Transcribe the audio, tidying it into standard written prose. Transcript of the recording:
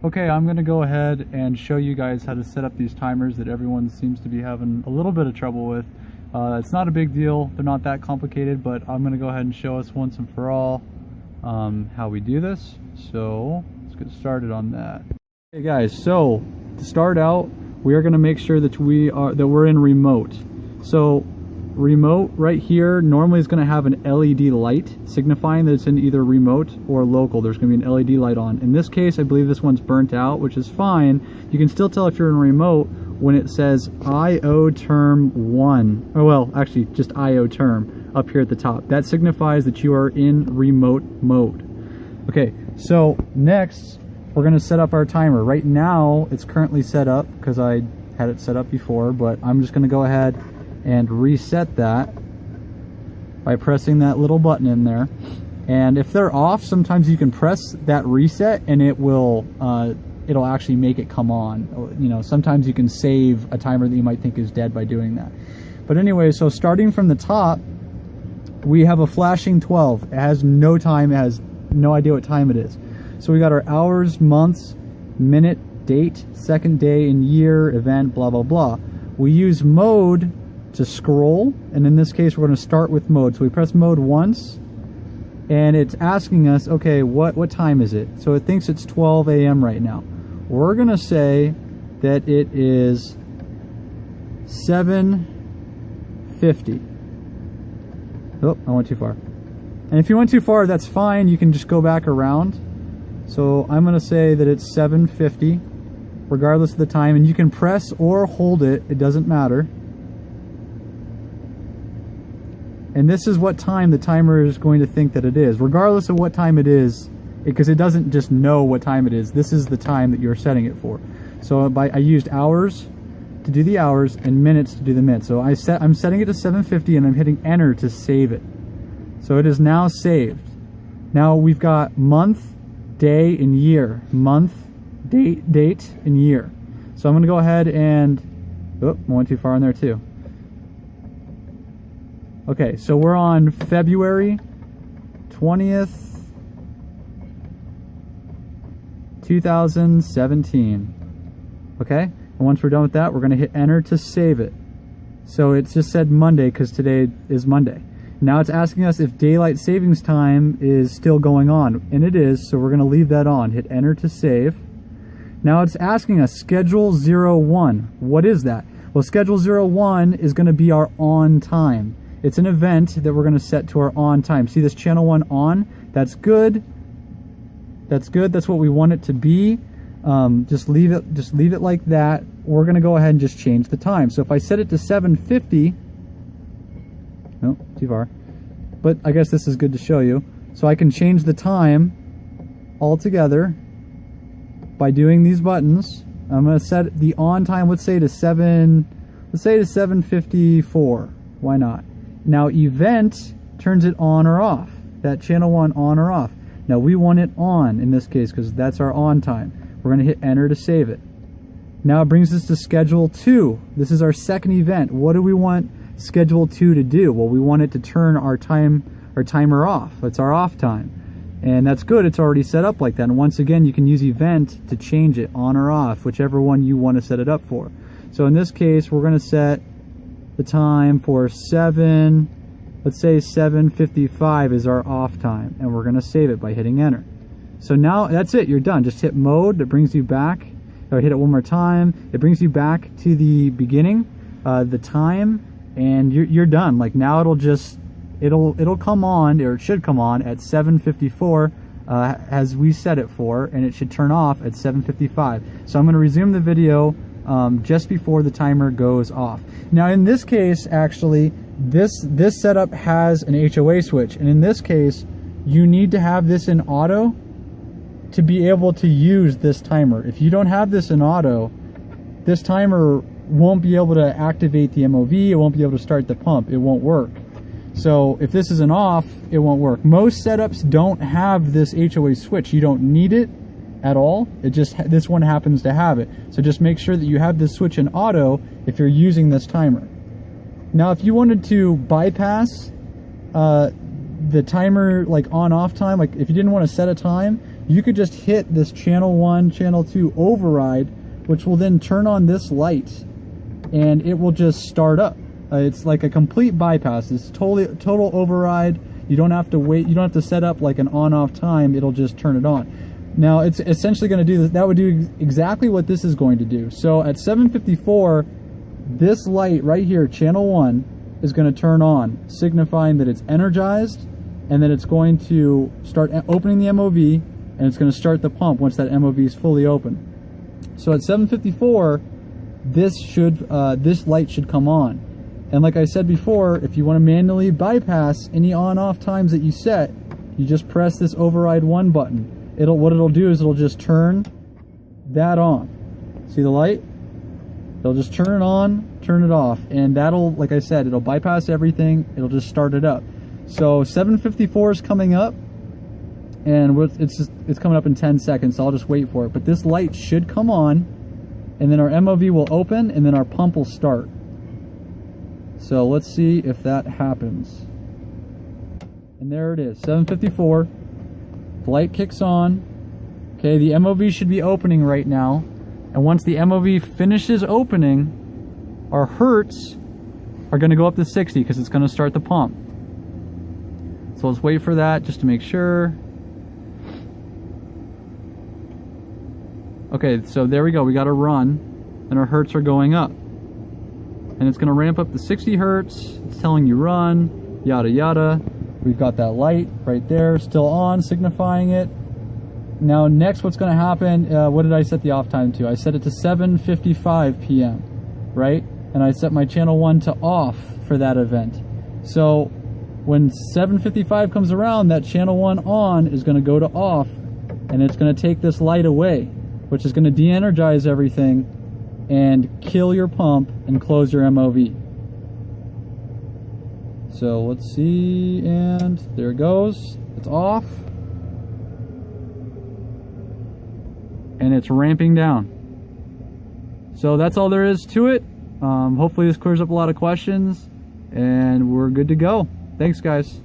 Okay, I'm going to go ahead and show you guys how to set up these timers that everyone seems to be having a little bit of trouble with. It's not a big deal, they're not that complicated, but I'm going to go ahead and show us once and for all how we do this. So let's get started on that. Okay guys, so to start out, we are going to make sure that we're in remote. So remote right here normally is going to have an LED light signifying that it's in either remote or local. There's going to be an LED light on. In this case, I believe this one's burnt out, which is fine. You can still tell if you're in remote when it says IO term 1, or well, actually just IO term up here at the top. That signifies that you are in remote mode. Okay, so next we're going to set up our timer. Right now it's currently set up because I had it set up before, but I'm just going to go ahead and reset that by pressing that little button in there. And if they're off, sometimes you can press that reset and it will it'll actually make it come on. You know, sometimes you can save a timer that you might think is dead by doing that. But anyway, so starting from the top, we have a flashing 12. It has no time, it has no idea what time it is. So we got our hours, months, minute, date, second, day, and year, event, blah blah blah. We use mode to scroll, and in this case we're going to start with mode. So we press mode once and it's asking us, okay, what time is it? So it thinks it's 12 a.m. right now. We're going to say that it is 7:50. Oh, I went too far. And if you went too far, that's fine, you can just go back around. So I'm going to say that it's 7:50 regardless of the time, and you can press or hold it, it doesn't matter. And this is what time the timer is going to think that it is, regardless of what time it is, because it doesn't just know what time it is. This is the time that you're setting it for. So I used hours to do the hours and minutes to do the minutes. So I'm setting it to 7:50 and I'm hitting enter to save it. So it is now saved. Now we've got month, day, and year. Month, date, and year. So I'm going to go ahead and, oh, I went too far in there too. Okay, so we're on February 20th, 2017. Okay, and once we're done with that, we're going to hit enter to save it. So it just said Monday because today is Monday. Now it's asking us if daylight savings time is still going on, and it is, so we're going to leave that on. Hit enter to save. Now it's asking us schedule 01. What is that? Well, schedule 01 is going to be our on time. It's an event that we're going to set to our on time. See this channel 1 on? That's good. That's good. That's what we want it to be. Just leave it like that. We're going to go ahead and just change the time. So if I set it to 7:50, no, too far. But I guess this is good to show you. So I can change the time altogether by doing these buttons. I'm going to set the on time, let's say to 7:54. Why not? Now event turns it on or off. That channel 1 on or off. Now we want it on in this case because that's our on time. We're going to hit enter to save it. Now it brings us to schedule 2. This is our second event. What do we want schedule 2 to do? Well, we want it to turn our timer off. That's our off time. And that's good, it's already set up like that. And once again, you can use event to change it on or off, whichever one you want to set it up for. So in this case, we're going to set the time for let's say 7:55 is our off time, and we're going to save it by hitting enter. So now that's it, you're done. Just hit mode, it brings you back, or hit it one more time, it brings you back to the beginning, the time, and you're done. Like now it'll come on, or it should come on at 7:54 as we set it for, and it should turn off at 7:55. So I'm going to resume the video just before the timer goes off. Now in this case, actually, this setup has an HOA switch, and in this case you need to have this in auto to be able to use this timer. If you don't have this in auto, this timer won't be able to activate the MOV, it won't be able to start the pump, it won't work. So if this isn't off, it won't work. Most setups don't have this HOA switch. You don't need it at all. It just, this one happens to have it. So just make sure that you have this switch in auto if you're using this timer. Now if you wanted to bypass the timer, like on off time, like if you didn't want to set a time, you could just hit this channel 1, channel 2 override, which will then turn on this light, and it will just start up. It's like a complete bypass. It's total override. You don't have to wait. You don't have to set up like an on-off time. It'll just turn it on. Now it's essentially going to do this. That would do exactly what this is going to do. So at 7:54, this light right here, channel 1, is going to turn on, signifying that it's energized, and then it's going to start opening the MOV, and it's going to start the pump once that MOV is fully open. So at 7:54, this light should come on. And like I said before, if you want to manually bypass any on-off times that you set, you just press this override 1 button. What it'll do is it'll just turn that on. See the light? It'll just turn it on, turn it off, and that'll, like I said, it'll bypass everything. It'll just start it up. So 7:54 is coming up, and it's coming up in 10 seconds, so I'll just wait for it. But this light should come on, and then our MOV will open, and then our pump will start. So let's see if that happens. And there it is, 7:54. The light kicks on. Okay, the MOV should be opening right now. And once the MOV finishes opening, our hertz are going to go up to 60 because it's going to start the pump. So let's wait for that just to make sure. Okay, so there we go. We got a run, and our hertz are going up. And it's going to ramp up to 60 hertz. It's telling you run, yada yada. We've got that light right there, still on, signifying it. Now next what's going to happen, what did I set the off time to? I set it to 7:55 p.m., right? And I set my channel 1 to off for that event. So when 7:55 comes around, that channel 1 on is going to go to off, and it's going to take this light away, which is going to de-energize everything and kill your pump and close your MOV. So let's see, and there it goes. It's off. And it's ramping down. So that's all there is to it. Hopefully this clears up a lot of questions, and we're good to go. Thanks, guys.